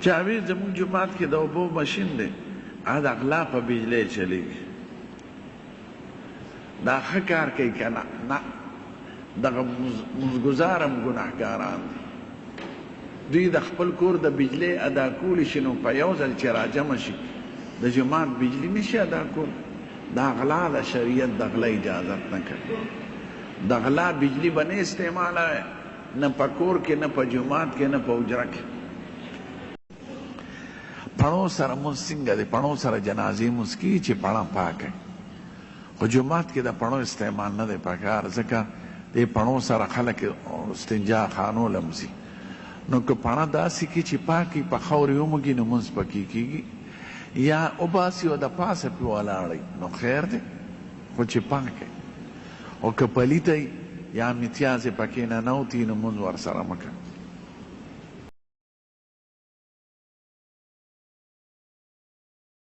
چاوی زمون جماعت کې د اوبو ماشین دی دا غلا په بجلی چلیږي دا ښه کار کوي که نه دغه مزګزارم ګناهګاران دي دوی د خپل کور د بجلی ادا کولی شي نو په یو ځل چې راجمع شي د جماعت بجلی نشي ادا کول دا غلا د شریعت د غلا اجازت نه کوي د غلا بجلی به نه استعمالوي نه په کور کې نه په جماعت کې نه په حجره کې پړو سره مونځ څنګه دی پړو سره جنازې مونځ کیږي چې پړه پاکه خو جماعت کې د پړو استعمال نه دی پکار ځکه دې پړو سره خلک استنجا خانو لمزي نو که پړه داسې کې چې پاکي په خاورې ومږي نو مونځ پکې کیږي یا وباسي او د پاسه پې ولاړئ نو خیر دی خو چې پاکه او که پلیته یا امتیازې پکې ننوتي نو مونځ ورسره مه کوه